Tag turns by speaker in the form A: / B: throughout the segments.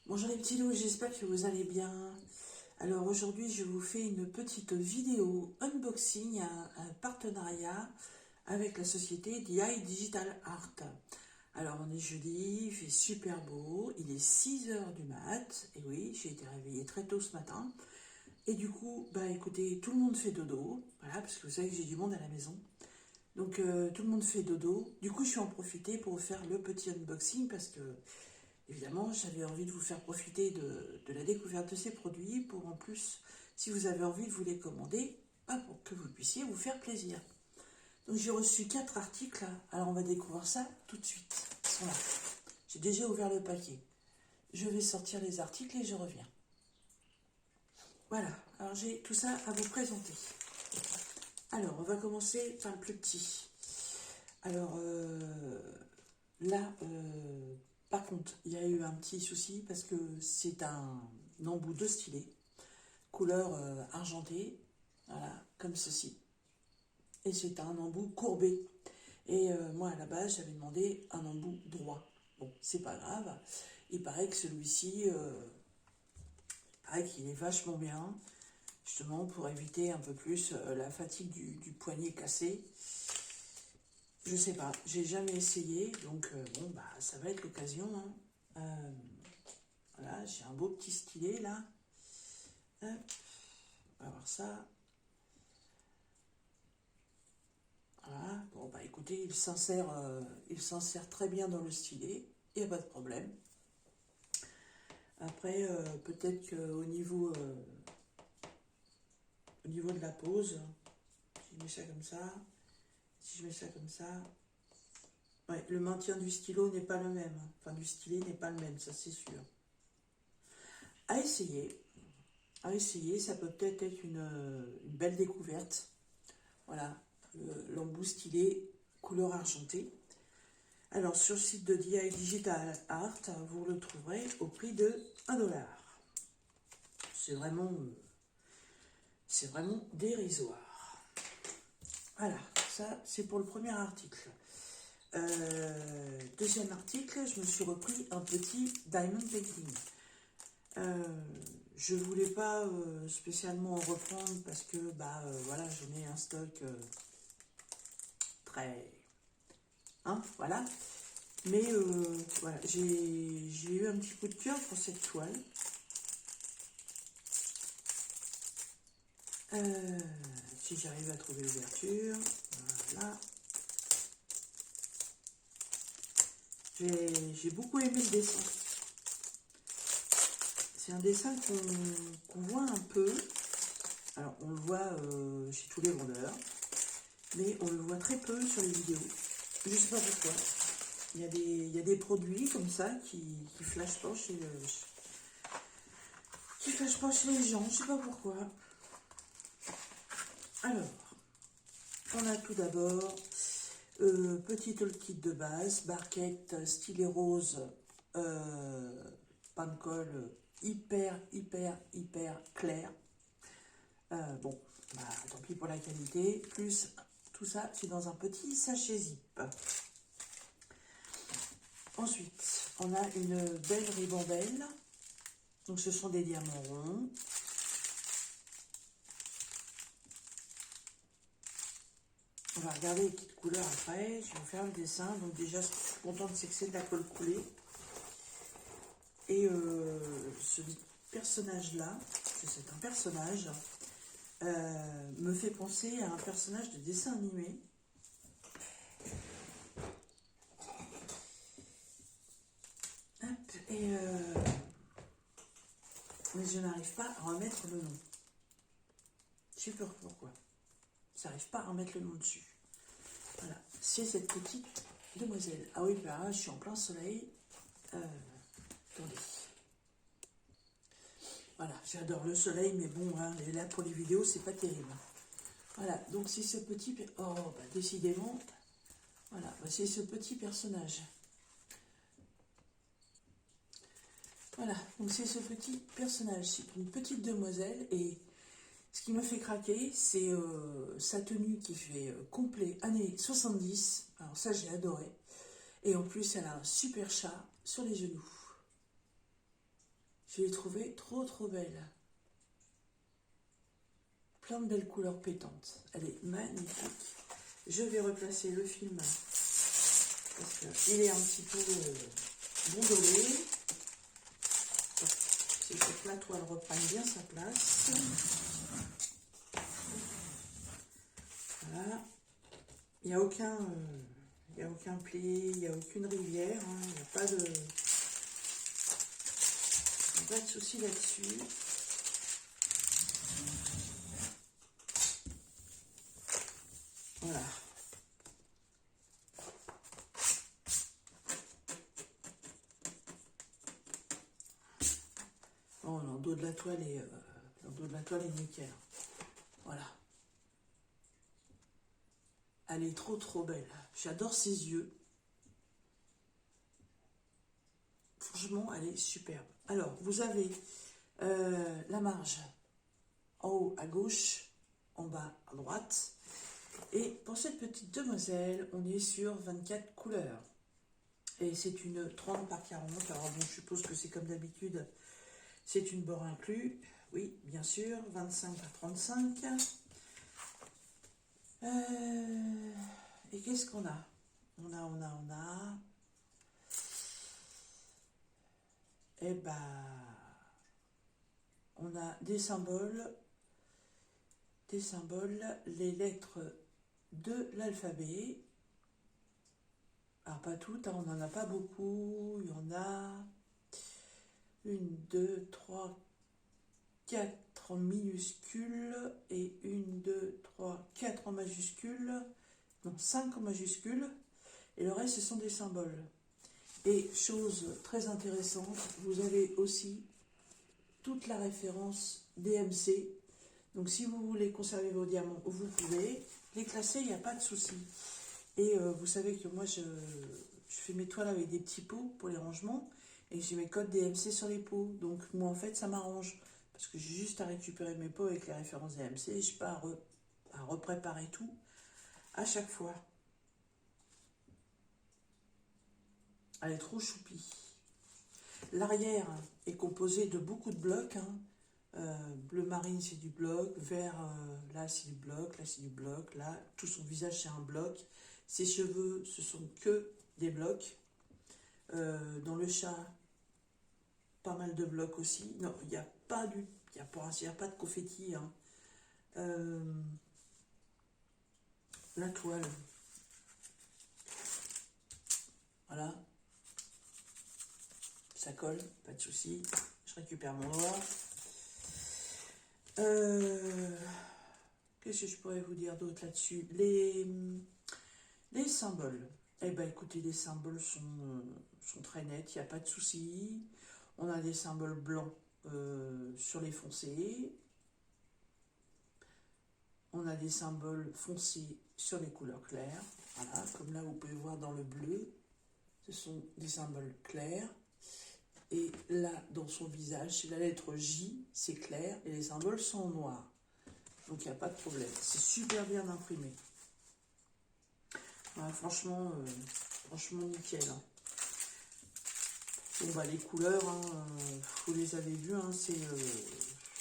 A: Bonjour les petits loups, j'espère que vous allez bien. Alors aujourd'hui, je vous fais une petite vidéo unboxing, un partenariat avec la société DI Digital Art. Alors on est jeudi, il fait super beau, il est 6 heures du mat, et oui, j'ai été réveillée très tôt ce matin. Et du coup, bah écoutez, tout le monde fait dodo, voilà, parce que vous savez que j'ai du monde à la maison. Donc tout le monde fait dodo, du coup je suis en profiter pour vous faire le petit unboxing parce que évidemment, j'avais envie de vous faire profiter de la découverte de ces produits pour en plus, si vous avez envie de vous les commander, pour que vous puissiez vous faire plaisir. Donc j'ai reçu 4 articles, alors on va découvrir ça tout de suite. Ils sont là. J'ai déjà ouvert le paquet. Je vais sortir les articles et je reviens. Voilà, alors j'ai tout ça à vous présenter. Alors, on va commencer par le plus petit. Alors, là, par contre, il y a eu un petit souci parce que c'est un embout de stylet, couleur argentée, voilà, comme ceci. Et c'est un embout courbé. Et moi, à la base, j'avais demandé un embout droit. Bon, c'est pas grave. Il paraît que celui-ci, paraît qu'il est vachement bien, justement pour éviter un peu plus la fatigue du poignet cassé. Je sais pas, j'ai jamais essayé, donc bon, bah ça va être l'occasion. Hein. Voilà, j'ai un beau petit stylet là. Hop, on va voir ça. Voilà, bon bah écoutez, il s'insère très bien dans le stylet, il n'y a pas de problème. Après, peut-être qu'au niveau, au niveau de la pose, si je mets ça comme ça, si je mets ça comme ça, ouais, le maintien du stylo n'est pas le même, enfin du stylet n'est pas le même, ça c'est sûr. À essayer, ça peut peut-être être une belle découverte. Voilà, l'embout stylé, couleur argentée. Alors, sur le site de DI Digital Art, vous le trouverez au prix de 1 $. C'est vraiment dérisoire. Voilà, ça c'est pour le premier article. Deuxième article, je me suis repris un petit diamond painting. Je voulais pas spécialement en reprendre parce que voilà, j'en ai un stock très... Hein, voilà. Mais voilà, j'ai eu un petit coup de cœur pour cette toile. Si j'arrive à trouver l'ouverture, voilà. J'ai beaucoup aimé le dessin. C'est un dessin qu'on voit un peu. Alors, on le voit chez tous les vendeurs, mais on le voit très peu sur les vidéos. Je ne sais pas pourquoi. Il y a des produits comme ça qui flashent pas chez les gens. Je ne sais pas pourquoi. Alors, on a tout d'abord petit toolkit de base, barquette, stylet rose, pain de colle hyper clair. Bon, bah, tant pis pour la qualité. Plus tout ça, c'est dans un petit sachet zip. Ensuite, on a une belle ribambelle. Donc, ce sont des diamants ronds. On va regarder les petites couleurs après. Je vais vous faire le dessin. Donc, déjà, je suis contente, c'est que c'est de la colle coulée. Et ce personnage-là, c'est un personnage, me fait penser à un personnage de dessin animé. Hop, et mais je n'arrive pas à remettre le nom. Je sais pas pourquoi. Je n'arrive pas à remettre le nom dessus. Voilà, c'est cette petite demoiselle. Ah oui, bah là, je suis en plein soleil. Attendez. Voilà, j'adore le soleil, mais bon, hein, là pour les vidéos, c'est pas terrible. Voilà, donc c'est ce petit... Oh, bah décidément, voilà, bah, c'est ce petit personnage. Voilà, donc c'est ce petit personnage, c'est une petite demoiselle, et ce qui me fait craquer, c'est sa tenue qui fait complet années 70, alors ça j'ai adoré, et en plus elle a un super chat sur les genoux. Je l'ai trouvée trop belle. Plein de belles couleurs pétantes. Elle est magnifique. Je vais replacer le film parce qu'il est un petit peu gondolé. C'est que la toile reprenne bien sa place. Voilà. Il n'y a aucun pli, il n'y a aucune rivière. Hein. Il n'y a pas de souci là-dessus. Voilà. Oh, le dos de la toile est, nickel. Voilà. Elle est trop belle. J'adore ses yeux. Franchement, elle est superbe. Alors, vous avez la marge en haut à gauche, en bas à droite. Et pour cette petite demoiselle, on est sur 24 couleurs. Et c'est une 30 par 40. Alors bon, je suppose que c'est comme d'habitude, c'est une bord inclus. Oui, bien sûr, 25 par 35. Et qu'est-ce qu'on a? On a. Eh ben, on a des symboles, les lettres de l'alphabet. Alors pas toutes, hein, on n'en a pas beaucoup, il y en a 1, 2, 3, 4 en minuscules et 1, 2, 3, 4 en majuscules, non 5 en majuscules, et le reste ce sont des symboles. Et chose très intéressante, vous avez aussi toute la référence DMC. Donc si vous voulez conserver vos diamants, vous pouvez. Les classer, il n'y a pas de souci. Et vous savez que moi, je fais mes toiles avec des petits pots pour les rangements. Et j'ai mes codes DMC sur les pots. Donc moi, en fait, ça m'arrange. Parce que j'ai juste à récupérer mes pots avec les références DMC. Et je n'ai pas à repréparer tout à chaque fois. Elle est trop choupie. L'arrière est composé de beaucoup de blocs. Hein. Bleu marine, c'est du bloc. Vert, là, c'est du bloc. Là, c'est du bloc. Là, tout son visage, c'est un bloc. Ses cheveux, ce sont que des blocs. Dans le chat, pas mal de blocs aussi. Non, il n'y a pas de confetti. Hein. La toile. Voilà. Ça colle, pas de souci. Je récupère mon doigt. Qu'est-ce que je pourrais vous dire d'autre là-dessus? Les symboles. Eh bien, écoutez, les symboles sont très nets, il n'y a pas de souci. On a des symboles blancs sur les foncés. On a des symboles foncés sur les couleurs claires. Voilà, comme là, vous pouvez voir dans le bleu, ce sont des symboles clairs. Et là, dans son visage, c'est la lettre J, c'est clair, et les symboles sont noirs. Donc, il n'y a pas de problème. C'est super bien imprimé. Voilà, franchement, nickel. Hein. Bon, bah, les couleurs, hein, vous les avez vues, hein, c'est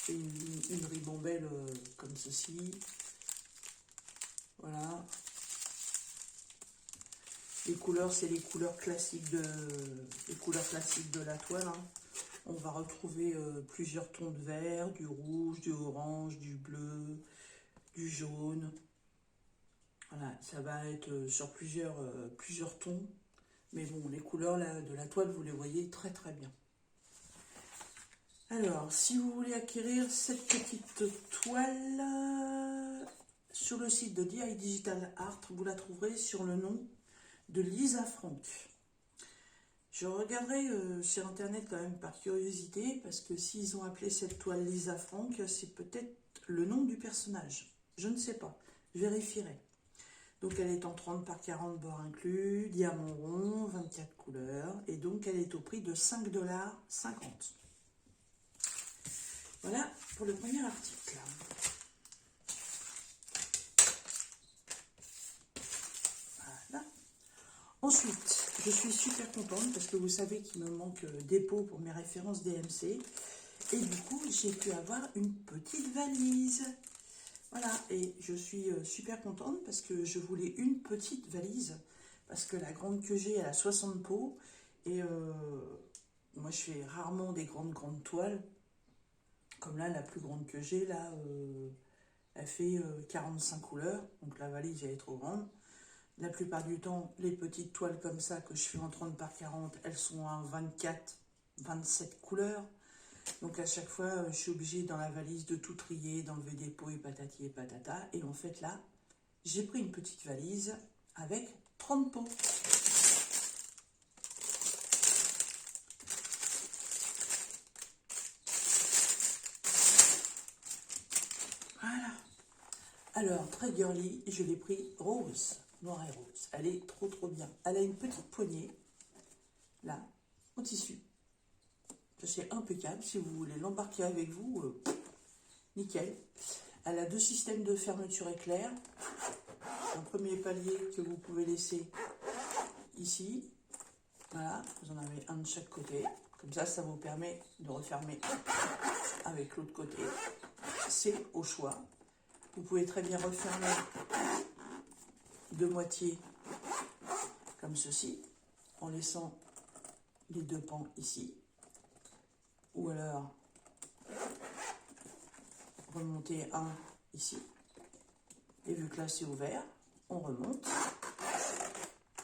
A: une ribambelle comme ceci. Voilà. Les couleurs, c'est les couleurs classiques de la toile. Hein. On va retrouver plusieurs tons de vert, du rouge, du orange, du bleu, du jaune. Voilà, ça va être sur plusieurs tons. Mais bon, les couleurs là, de la toile, vous les voyez très très bien. Alors, si vous voulez acquérir cette petite toile, sur le site de DI Digital Art, vous la trouverez sur le nom de Lisa Frank. Je regarderai sur internet quand même par curiosité, parce que s'ils ont appelé cette toile Lisa Frank, c'est peut-être le nom du personnage. Je ne sais pas, je vérifierai. Donc elle est en 30 par 40 bords inclus, diamant rond, 24 couleurs, et donc elle est au prix de 5,50 $. Voilà pour le premier article. Voilà. Ensuite, je suis super contente parce que vous savez qu'il me manque des pots pour mes références DMC. Et du coup, j'ai pu avoir une petite valise. Voilà, et je suis super contente parce que je voulais une petite valise. Parce que la grande que j'ai, elle a 60 pots. Et moi, je fais rarement des grandes toiles. Comme là, la plus grande que j'ai, là, elle fait 45 couleurs. Donc la valise, elle est trop grande. La plupart du temps, les petites toiles comme ça que je fais en 30 par 40, elles sont en 24, 27 couleurs. Donc à chaque fois, je suis obligée dans la valise de tout trier, d'enlever des pots et patati et patata. Et en fait là, j'ai pris une petite valise avec 30 pots. Voilà. Alors, très girly, je l'ai pris rose, noir et rose. Elle est trop bien. Elle a une petite poignée, là, en tissu. C'est impeccable. Si vous voulez l'embarquer avec vous, nickel. Elle a 2 systèmes de fermeture éclair. Un premier palier que vous pouvez laisser ici. Voilà, vous en avez un de chaque côté. Comme ça vous permet de refermer avec l'autre côté. C'est au choix. Vous pouvez très bien refermer de moitié comme ceci, en laissant les 2 pans ici. Ou alors remonter un ici. Et vu que là c'est ouvert, on remonte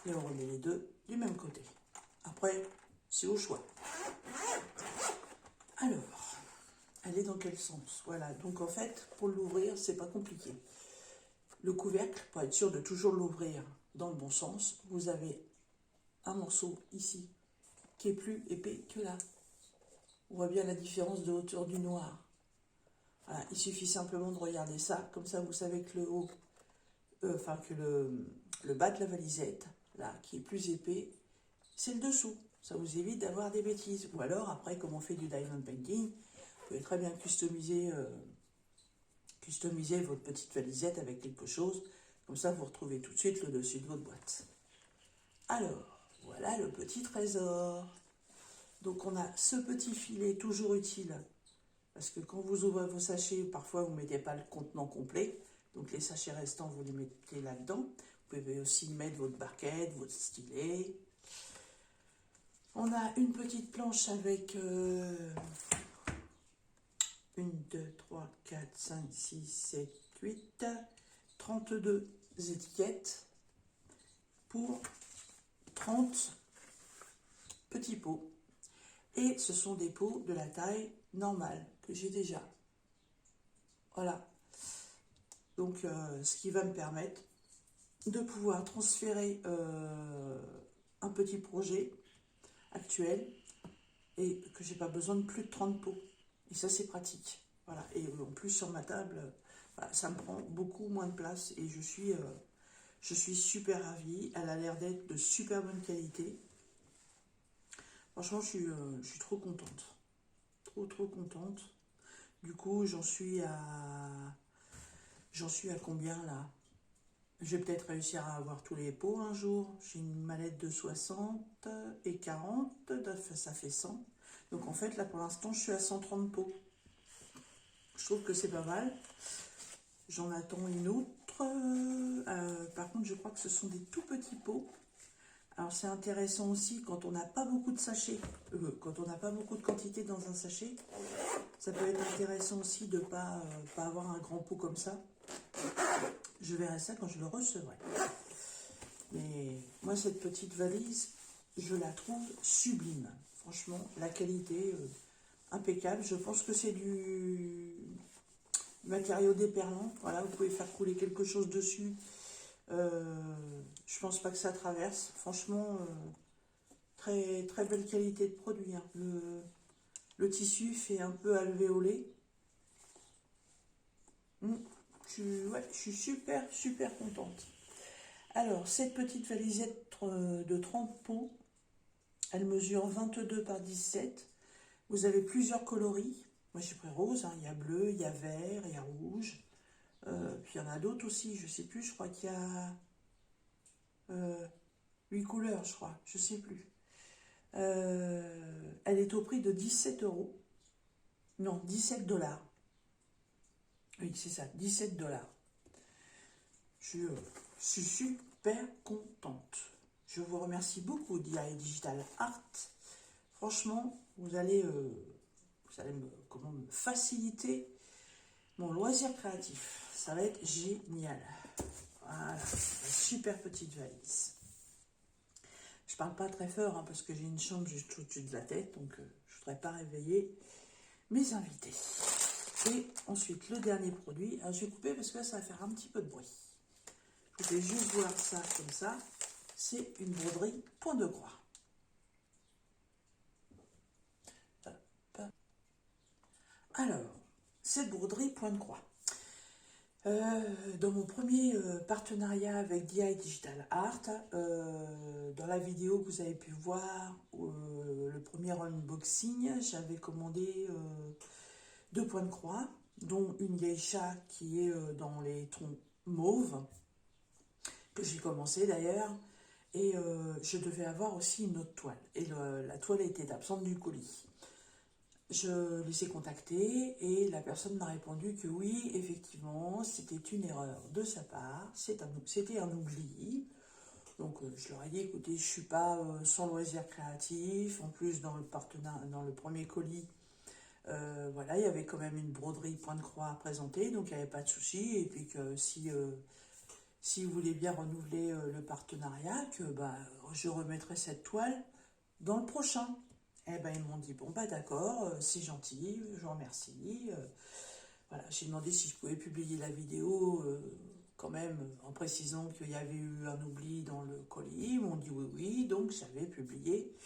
A: et on remet les 2 du même côté. Après, c'est au choix. Alors, elle est dans quel sens? Voilà, donc en fait, pour l'ouvrir, c'est pas compliqué. Le couvercle, pour être sûr de toujours l'ouvrir dans le bon sens, vous avez un morceau ici qui est plus épais que là. On voit bien la différence de hauteur du noir. Voilà, il suffit simplement de regarder ça, comme ça vous savez que le haut, que le bas de la valisette, là, qui est plus épais, c'est le dessous. Ça vous évite d'avoir des bêtises. Ou alors, après, comme on fait du diamond painting, vous pouvez très bien customiser votre petite valisette avec quelque chose. Comme ça, vous retrouvez tout de suite le dessus de votre boîte. Alors, voilà le petit trésor. Donc, on a ce petit filet toujours utile. Parce que quand vous ouvrez vos sachets, parfois, vous ne mettez pas le contenant complet. Donc, les sachets restants, vous les mettez là-dedans. Vous pouvez aussi mettre votre barquette, votre stylet. On a une petite planche avec 1, 2, 3, 4, 5, 6, 7, 8, 32 étiquettes pour 30 petits pots. Et ce sont des pots de la taille normale que j'ai déjà. Voilà. Donc, ce qui va me permettre de pouvoir transférer un petit projet actuel et que j'ai pas besoin de plus de 30 pots. Et ça, c'est pratique. Voilà. Et en plus, sur ma table, ça me prend beaucoup moins de place et je suis super ravie. Elle a l'air d'être de super bonne qualité. Franchement, je suis trop contente. Trop contente. Du coup, j'en suis à combien là? Je vais peut-être réussir à avoir tous les pots un jour. J'ai une mallette de 60 et 40, ça fait 100. Donc en fait, là pour l'instant, je suis à 130 pots. Je trouve que c'est pas mal. J'en attends une autre. Par contre, je crois que ce sont des tout petits pots. Alors c'est intéressant aussi quand on n'a pas beaucoup de sachets, quand on n'a pas beaucoup de quantité dans un sachet. Ça peut être intéressant aussi de ne pas avoir un grand pot comme ça. Je verrai ça quand je le recevrai. Mais moi, cette petite valise, je la trouve sublime. Franchement, la qualité, impeccable. Je pense que c'est du matériau déperlant. Voilà, vous pouvez faire couler quelque chose dessus. Je pense pas que ça traverse. Franchement, très, très belle qualité de produit. Hein. Le tissu fait un peu alvéolé. Je suis super contente. Alors, cette petite valisette de 30 pots, elle mesure 22 par 17. Vous avez plusieurs coloris. Moi, j'ai pris rose, hein. Il y a bleu, il y a vert, il y a rouge. Puis il y en a d'autres aussi, je sais plus, je crois qu'il y a 8 couleurs, je crois, je sais plus. Elle est au prix de 17 euros. Non, 17 $. Oui, c'est ça, 17 $. Je suis super contente. Je vous remercie beaucoup, DI Digital Art. Franchement, vous allez me faciliter mon loisir créatif. Ça va être génial. Voilà, une super petite valise. Je parle pas très fort parce que j'ai une chambre juste au-dessus de la tête, donc je ne voudrais pas réveiller mes invités. Et ensuite, le dernier produit, alors, je vais couper parce que là, ça va faire un petit peu de bruit. Je vais juste voir ça comme ça. C'est une broderie point de croix. Alors, cette broderie point de croix. Dans mon premier partenariat avec DI Digital Art, dans la vidéo que vous avez pu voir, le premier unboxing, j'avais commandé 2 points de croix, dont une geisha qui est dans les tons mauves, que j'ai commencé d'ailleurs, et je devais avoir aussi une autre toile, et la toile était absente du colis. Je les ai contactés et la personne m'a répondu que oui, effectivement, c'était une erreur de sa part, c'était un oubli. Donc je leur ai dit, écoutez, je ne suis pas sans loisir créatif, en plus dans le premier colis, voilà, il y avait quand même une broderie point de croix à présenter, donc il n'y avait pas de souci, et puis que si vous voulez bien renouveler le partenariat, que je remettrai cette toile dans le prochain. Eh ben, ils m'ont dit, bon, d'accord, c'est gentil, je vous remercie. Voilà, j'ai demandé si je pouvais publier la vidéo, quand même, en précisant qu'il y avait eu un oubli dans le colis. Ils m'ont dit oui, donc j'avais publié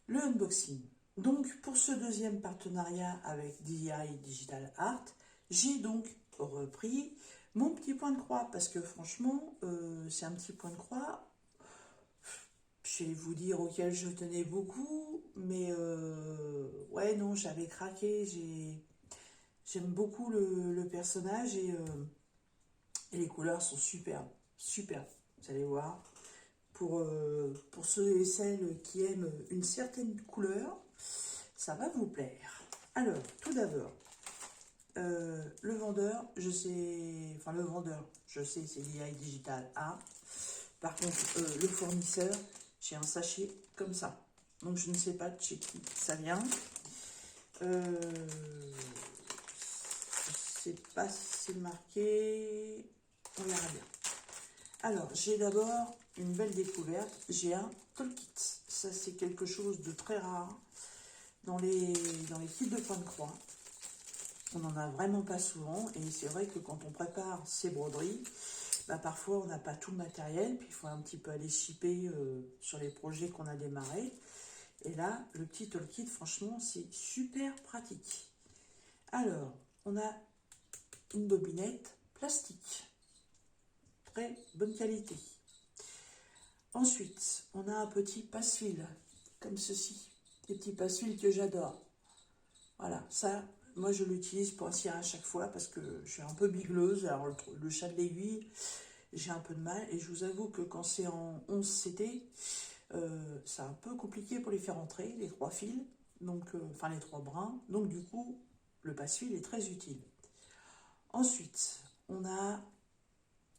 A: le unboxing. Donc, pour ce deuxième partenariat avec DI Digital Art, j'ai donc repris mon petit point de croix, parce que franchement, c'est un petit point de croix, je vais vous dire, auquel je tenais beaucoup, mais ouais, non, j'avais craqué, j'aime beaucoup le personnage, et les couleurs sont superbes, superbes, vous allez voir. Pour ceux et celles qui aiment une certaine couleur, ça va vous plaire. Alors, tout d'abord, le vendeur, je sais, c'est DI Digital Art. Par contre, le fournisseur, j'ai un sachet comme ça. Donc, je ne sais pas de chez qui ça vient. Je ne sais pas si c'est marqué. On verra bien. Alors, j'ai d'abord une belle découverte. J'ai un toolkit. Ça, c'est quelque chose de très rare dans les kits de point de croix. On n'en a vraiment pas souvent. Et c'est vrai que quand on prépare ces broderies, parfois on n'a pas tout le matériel, puis il faut un petit peu aller shipper sur les projets qu'on a démarrés. Et là, le petit toolkit, franchement, c'est super pratique. Alors, on a une bobinette plastique, très bonne qualité. Ensuite, on a un petit passe-fil, comme ceci, des petits passe-fils que j'adore. Voilà, ça, moi je l'utilise pour cirer à chaque fois parce que je suis un peu bigleuse. Alors le chat de l'aiguille, j'ai un peu de mal, et je vous avoue que quand c'est en 11 CT, c'est un peu compliqué pour les faire entrer, les 3 fils, donc, enfin les 3 brins, donc du coup le passe-fil est très utile. Ensuite, on a,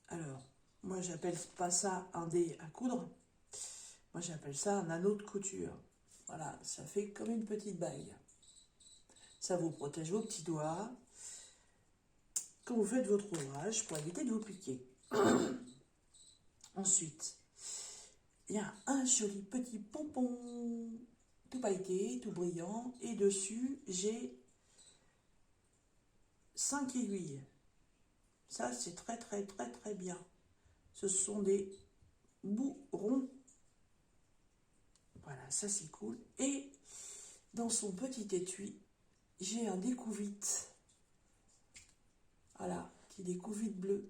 A: alors moi j'appelle pas ça un dé à coudre, moi j'appelle ça un anneau de couture. Voilà, ça fait comme une petite bague. Ça vous protège vos petits doigts quand vous faites votre ouvrage pour éviter de vous piquer. Ensuite, il y a un joli petit pompon tout pailleté, tout brillant, et dessus j'ai 5 aiguilles. Ça, c'est très très très très bien. Ce sont des bouts ronds. Voilà, ça c'est cool. Et dans son petit étui, j'ai un découvite. Voilà, petit découvite bleu.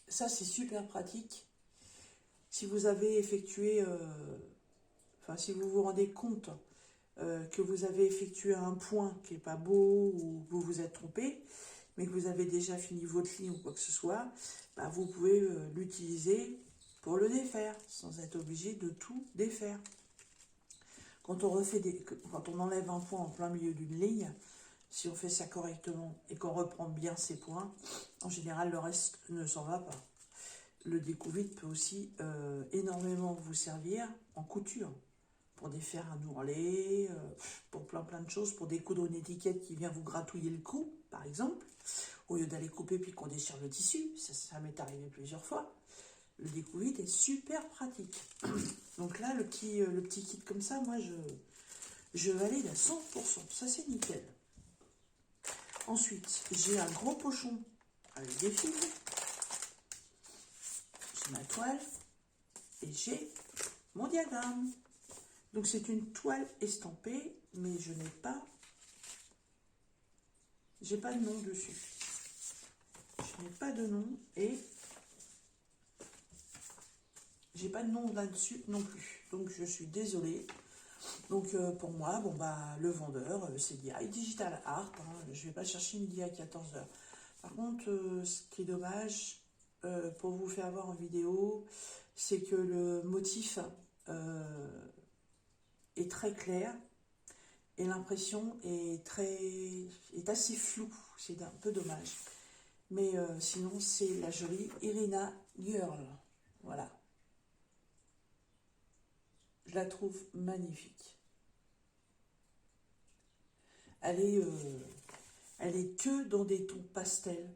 A: Ça, c'est super pratique. Si vous avez effectué, si vous vous rendez compte que vous avez effectué un point qui n'est pas beau, ou vous vous êtes trompé, mais que vous avez déjà fini votre ligne ou quoi que ce soit, vous pouvez l'utiliser pour le défaire, sans être obligé de tout défaire. Quand on enlève un point en plein milieu d'une ligne, si on fait ça correctement et qu'on reprend bien ses points, en général, le reste ne s'en va pas. Le découvite peut aussi énormément vous servir en couture, pour défaire un ourlet, pour plein de choses, pour découdre une étiquette qui vient vous gratouiller le cou, par exemple, au lieu d'aller couper puis qu'on déchire le tissu, ça m'est arrivé plusieurs fois. Le découvite est super pratique. Donc là, le petit kit comme ça, moi, je valide à 100%. Ça, c'est nickel. Ensuite, j'ai un gros pochon avec des fils. J'ai ma toile et j'ai mon diagramme. Donc, c'est une toile estampée, mais je n'ai pas... J'ai pas de nom dessus. Je n'ai pas de nom et... J'ai pas de nom là-dessus non plus. Donc, je suis désolée. Donc, pour moi, bon, bah, le vendeur, c'est DI Digital Art. Hein, je vais pas chercher midi à 14 h. Par contre, ce qui est dommage, pour vous faire voir en vidéo, c'est que le motif est très clair et l'impression est assez floue. C'est un peu dommage. Mais sinon, c'est la jolie Irina Girl. Voilà. Je la trouve magnifique. Elle est que dans des tons pastels.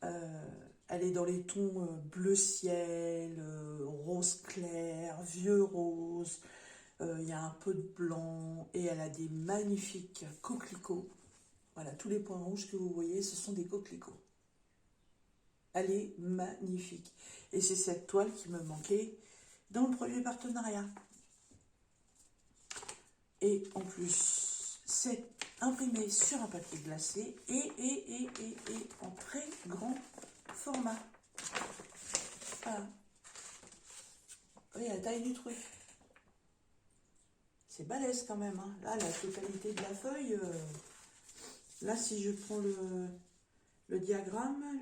A: Elle est dans les tons bleu ciel, rose clair, vieux rose. Il y a un peu de blanc et elle a des magnifiques coquelicots. Voilà, tous les points rouges que vous voyez, ce sont des coquelicots. Elle est magnifique. Et c'est cette toile qui me manquait dans le premier partenariat. Et en plus, c'est imprimé sur un papier glacé et en très grand format. Voilà. Vous voyez la taille du truc. C'est balèze quand même. Hein. Là, la totalité de la feuille, là, si je prends le diagramme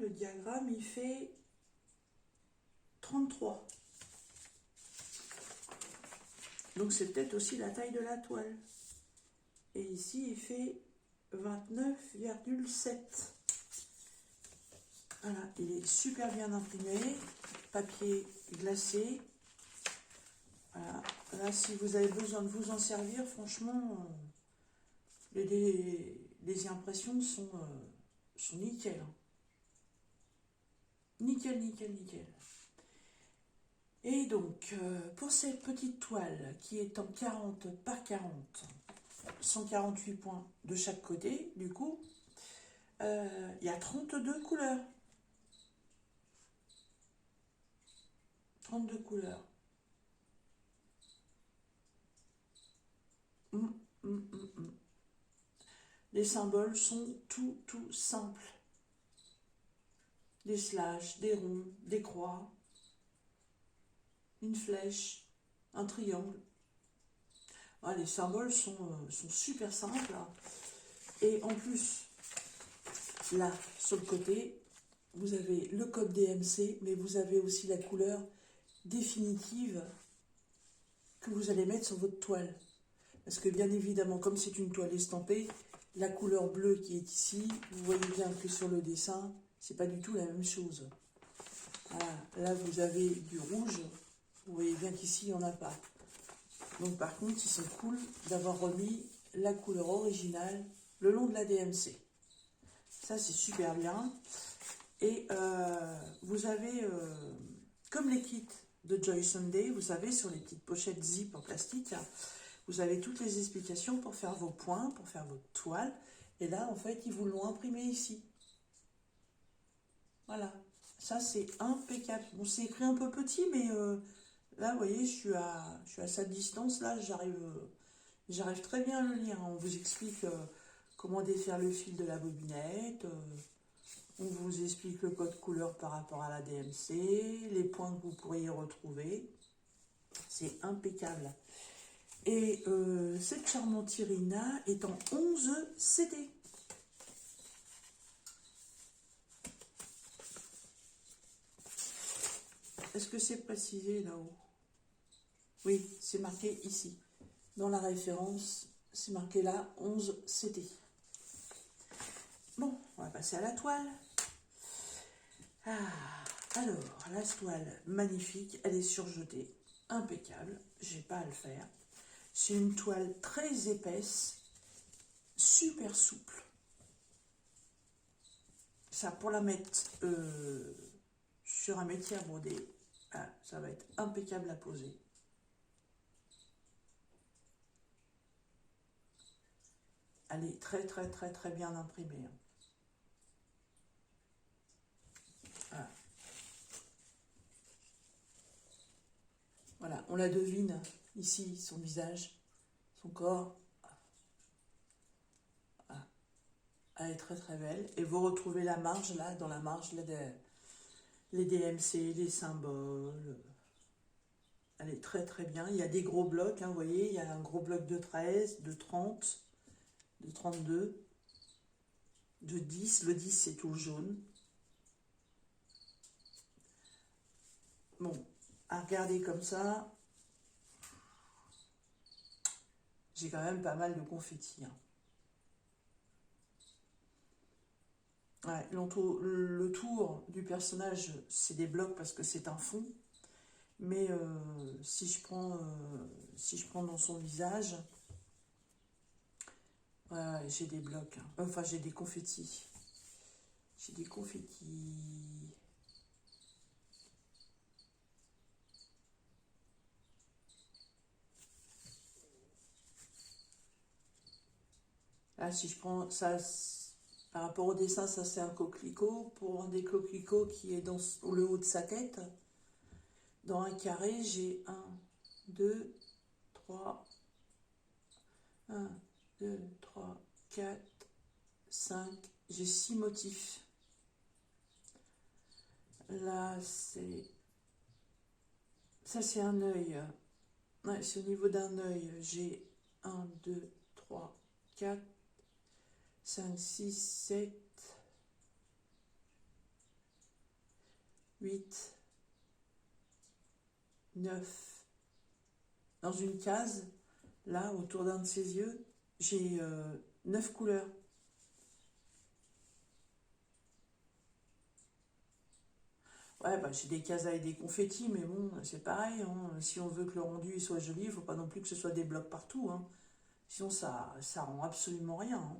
A: il fait 33. Donc, c'est peut-être aussi la taille de la toile. Et ici, il fait 29,7. Voilà, il est super bien imprimé. Papier glacé. Voilà. Là, si vous avez besoin de vous en servir, franchement, les impressions sont nickel. Nickel, nickel, nickel. Et donc, pour cette petite toile qui est en 40 par 40, 148 points de chaque côté, du coup, il y a 32 couleurs. 32 couleurs. Les symboles sont tout simples. Des slash, des ronds, des croix, une flèche, un triangle. Ah, les symboles sont super simples. Hein. Et en plus, là, sur le côté, vous avez le code DMC, mais vous avez aussi la couleur définitive que vous allez mettre sur votre toile. Parce que bien évidemment, comme c'est une toile estampée, la couleur bleue qui est ici, vous voyez bien que sur le dessin, c'est pas du tout la même chose. Voilà. Là, vous avez du rouge, vous voyez bien qu'ici, il n'y en a pas. Donc par contre, ils sont cool d'avoir remis la couleur originale le long de la DMC. Ça, c'est super bien. Et vous avez, comme les kits de Joy Sunday, vous savez, sur les petites pochettes zip en plastique, vous avez toutes les explications pour faire vos points, pour faire votre toile. Et là, en fait, ils vous l'ont imprimé ici. Voilà. Ça, c'est impeccable. Bon, c'est écrit un peu petit, mais là, vous voyez, je suis à cette distance. Là, j'arrive très bien à le lire. On vous explique comment défaire le fil de la bobinette. On vous explique le code couleur par rapport à la DMC, les points que vous pourriez retrouver. C'est impeccable. Et cette charmante Irina est en 11 CD. est-ce que c'est précisé là-haut? Oui, c'est marqué ici. Dans la référence, c'est marqué là, 11 CT. Bon, on va passer à la toile. Alors, la toile, magnifique, elle est surjetée, impeccable, j'ai pas à le faire. C'est une toile très épaisse, super souple. Ça, pour la mettre sur un métier à broder, ça va être impeccable à poser. Elle est très très très très bien imprimée. Voilà. Voilà, on la devine ici, son visage, son corps. Voilà. Elle est très très belle. Et vous retrouvez la marge là, dans la marge, là, les DMC, les symboles. Elle est très très bien. Il y a des gros blocs, hein, vous voyez, il y a un gros bloc de 13, de 30, de 32, de 10. Le 10, c'est tout jaune. Bon, à regarder comme ça, j'ai quand même pas mal de confettis. Hein. Ouais, le tour du personnage, c'est des blocs parce que c'est un fond. Mais si je prends dans son visage, j'ai des blocs. Hein. Enfin, j'ai des confettis. J'ai des confettis. Là, si je prends ça, par rapport au dessin, ça c'est un coquelicot. Pour un des coquelicots qui est dans le haut de sa tête, dans un carré, j'ai 1, 2, 3, 1, 2, 3, 4, 5. J'ai 6 motifs. Là, c'est... Ça, c'est un œil. Ouais, c'est au niveau d'un œil. J'ai 1, 2, 3, 4, 5, 6, 7, 8, 9. Dans une case, là, autour d'un de ses yeux, j'ai 9 couleurs. Ouais, bah, j'ai des cases avec des confettis, mais bon, c'est pareil. Hein. Si on veut que le rendu soit joli, il ne faut pas non plus que ce soit des blocs partout. Hein. Sinon, ça rend absolument rien. Hein.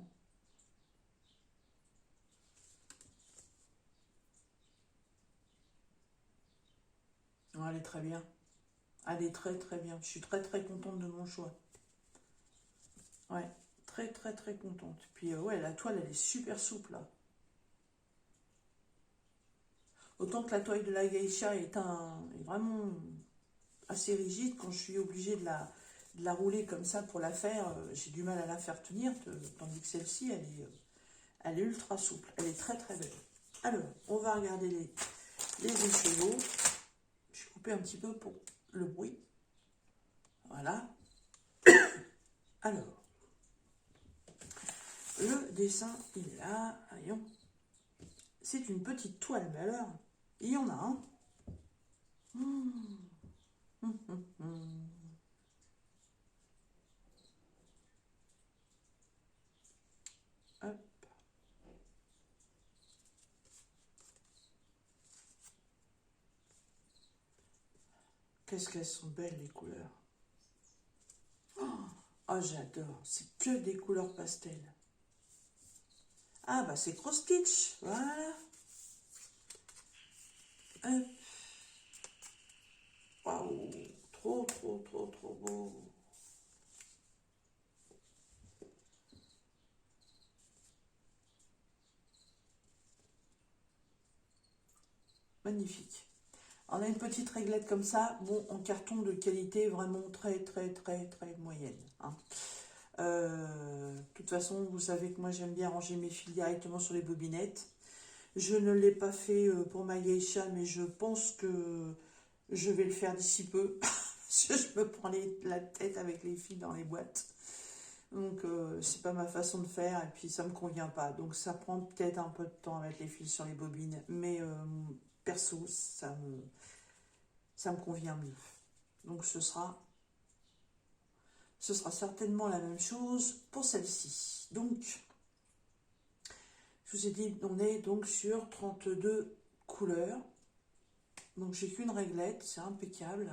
A: Ouais, elle est très bien. Elle est très très bien. Je suis très très contente de mon choix. Ouais, très très très contente. Puis ouais, la toile, elle est super souple. Là. Autant que la toile de la geisha est vraiment assez rigide, quand je suis obligée de la rouler comme ça pour la faire, j'ai du mal à la faire tenir, tandis que celle-ci, elle est ultra souple. Elle est très très belle. Alors, on va regarder les écheveaux. Je vais couper un petit peu pour le bruit. Voilà. Alors, le dessin, il est là. Voyons. C'est une petite toile, mais alors, il y en a un. Hop. Qu'est-ce qu'elles sont belles, les couleurs. Oh, j'adore. C'est que des couleurs pastel. Ah, bah c'est Cross Stitch. Voilà. Hop. Waouh. Trop, trop, trop, trop beau. Magnifique. On a une petite réglette comme ça, bon, en carton de qualité vraiment très, très, très, très moyenne. Hein. De toute façon, vous savez que moi, j'aime bien ranger mes fils directement sur les bobinettes. Je ne l'ai pas fait pour ma geisha, mais je pense que je vais le faire d'ici peu. Parce que je me prends la tête avec les fils dans les boîtes. Donc, c'est pas ma façon de faire, et puis ça me convient pas. Donc, ça prend peut-être un peu de temps à mettre les fils sur les bobines. Mais perso, ça me convient mieux. Donc ce sera certainement la même chose pour celle-ci. Donc, je vous ai dit, on est donc sur 32 couleurs. Donc j'ai qu'une réglette, c'est impeccable.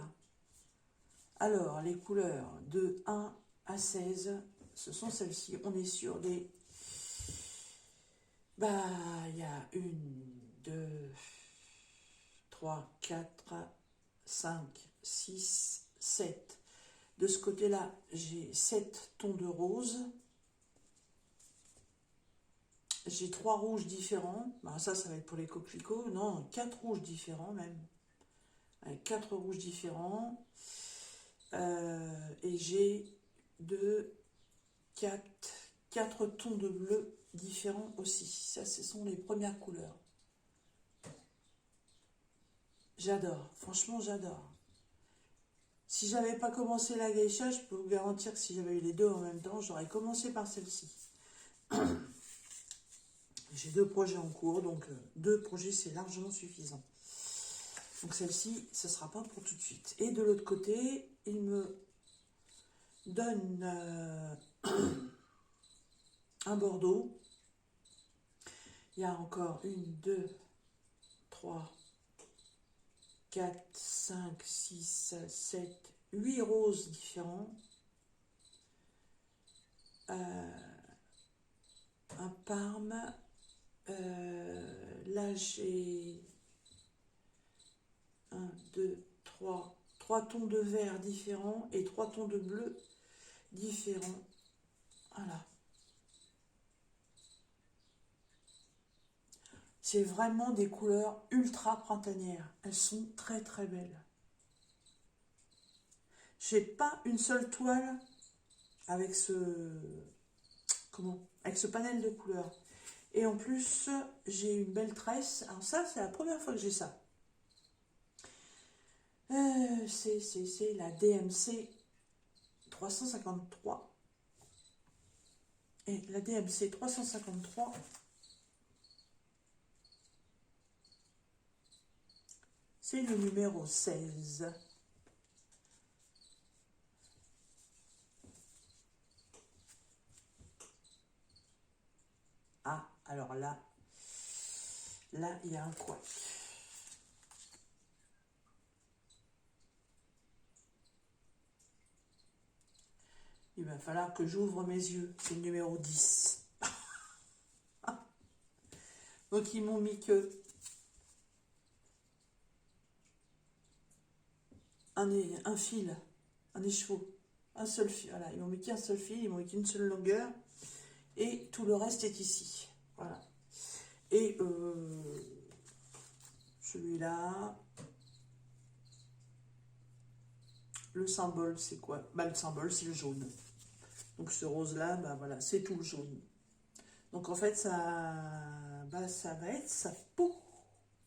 A: Alors, les couleurs de 1 à 16, ce sont celles-ci. On est sur des... Bah, il y a 1, 2, 3, 4, 5, 6, 7. De ce côté-là, j'ai 7 tons de rose. J'ai 3 rouges différents. Ben, ça va être pour les coquelicots. Non, 4 rouges différents même. Avec 4 rouges différents. Et j'ai 2, 4 tons de bleu différents aussi. Ça, ce sont les premières couleurs. J'adore. Franchement, j'adore. Si j'avais pas commencé la geisha, je peux vous garantir que si j'avais eu les deux en même temps, j'aurais commencé par celle-ci. J'ai 2 projets en cours, donc 2 projets, c'est largement suffisant. Donc celle-ci, ce ne sera pas pour tout de suite. Et de l'autre côté, il me donne un bordeaux. Il y a encore 1, 2, 3, 4, 5, 6, 7, 8 roses différents. Un parme. Là, j'ai 1, 2, 3 tons de vert différents et 3 tons de bleu différents. Voilà. C'est vraiment des couleurs ultra printanières. Elles sont très très belles. J'ai pas une seule toile avec avec ce panel de couleurs. Et en plus, j'ai une belle tresse. Alors ça, c'est la première fois que j'ai ça. C'est la DMC 353. Et la DMC 353, c'est le numéro 16. Ah, alors là, il y a un couac. Il va falloir que j'ouvre mes yeux. C'est le numéro 10. Donc, ils m'ont mis que un fil, un écheveau, un seul fil. Voilà, ils m'ont mis qu'un seul fil, ils m'ont mis qu'une seule longueur. Et tout le reste est ici. Voilà. Et celui-là, le symbole, c'est quoi? Bah, le symbole, c'est le jaune. Donc ce rose-là, bah voilà, c'est tout le jaune. Donc en fait, ça va être sa peau.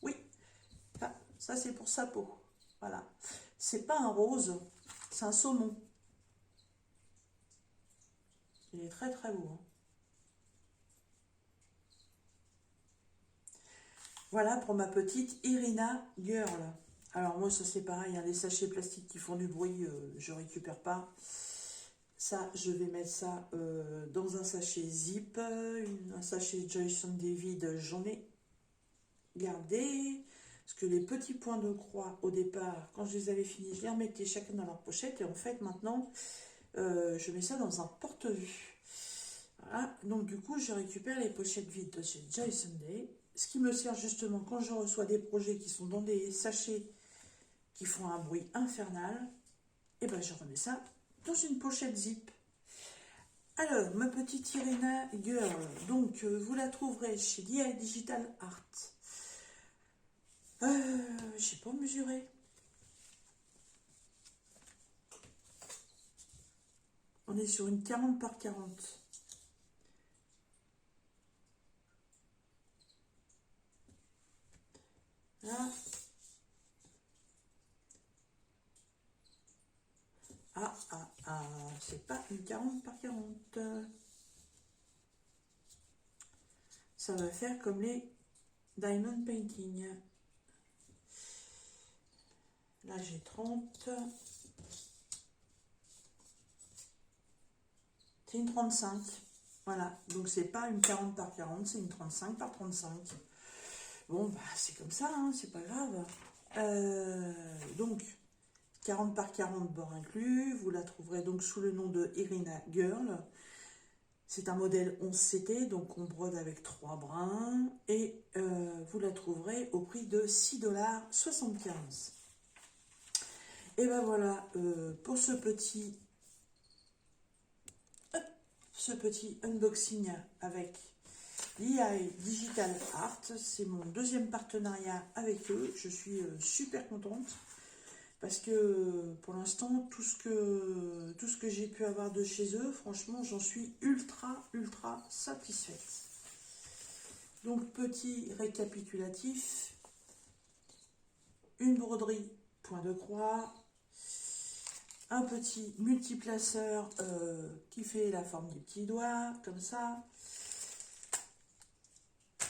A: Oui, ça c'est pour sa peau. Voilà. C'est pas un rose, c'est un saumon. Il est très très beau. Hein. Voilà pour ma petite Irina Girl. Alors moi, ça c'est pareil, hein, les sachets plastiques qui font du bruit, je récupère pas. Ça, je vais mettre ça dans un sachet zip, un sachet Joyce David, j'en ai gardé. Parce que les petits points de croix, au départ, quand je les avais finis, je les remettais chacun dans leur pochette. Et en fait, maintenant, je mets ça dans un porte-vue. Voilà. Donc, du coup, je récupère les pochettes vides de chez Joy Sunday. Ce qui me sert justement quand je reçois des projets qui sont dans des sachets qui font un bruit infernal. Et ben, je remets ça dans une pochette zip. Alors, ma petite Irina Girl, donc vous la trouverez chez DI Digital Art. J'ai pas mesuré. On est sur une 40 par 40. Là. C'est pas une 40 par 40. Ça va faire comme les Diamond Painting. Là, j'ai 30. C'est une 35. Voilà. Donc, c'est pas une 40 par 40, c'est une 35 par 35. Bon, bah, c'est comme ça, hein, c'est pas grave. Donc, 40 par 40 bord inclus. Vous la trouverez donc sous le nom de Irina Girl. C'est un modèle 11CT, donc on brode avec 3 brins. Et vous la trouverez au prix de 6,75 $. Et ben voilà, pour ce petit unboxing avec l'EI Digital Art. C'est mon deuxième partenariat avec eux. Je suis super contente parce que pour l'instant, tout ce que j'ai pu avoir de chez eux, franchement, j'en suis ultra satisfaite. Donc, petit récapitulatif, une broderie, point de croix, un petit multiplaceur qui fait la forme des petits doigts, comme ça,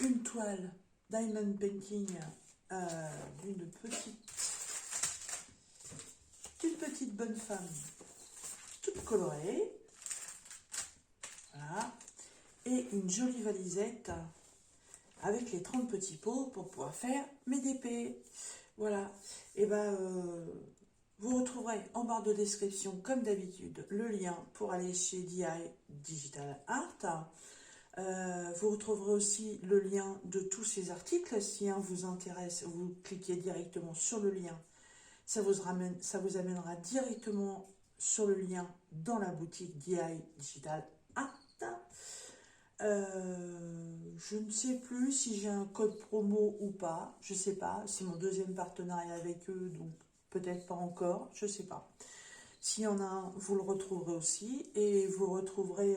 A: une toile diamond painting d'une petite bonne femme toute colorée, voilà, et une jolie valisette avec les 30 petits pots pour pouvoir faire mes DP. Voilà, et ben vous retrouverez en barre de description comme d'habitude le lien pour aller chez DI Digital Art. Vous retrouverez aussi le lien de tous ces articles. Si un vous intéresse, vous cliquez directement sur le lien. Ça vous amènera directement sur le lien dans la boutique DI Digital Art. Je ne sais plus si j'ai un code promo ou pas. Je ne sais pas. C'est mon deuxième partenariat avec eux, donc peut-être pas encore. Je ne sais pas. S'il y en a un, vous le retrouverez aussi. Et vous retrouverez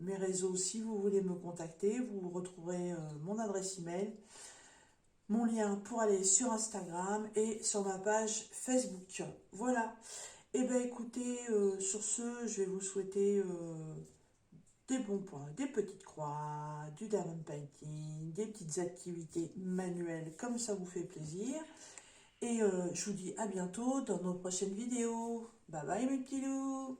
A: mes réseaux si vous voulez me contacter. Vous retrouverez mon adresse email, mon lien pour aller sur Instagram et sur ma page Facebook. Voilà. Et bien écoutez, sur ce, je vais vous souhaiter des bons points, des petites croix, du diamond painting, des petites activités manuelles comme ça vous fait plaisir. Et je vous dis à bientôt dans nos prochaines vidéos. Bye bye mes petits loups.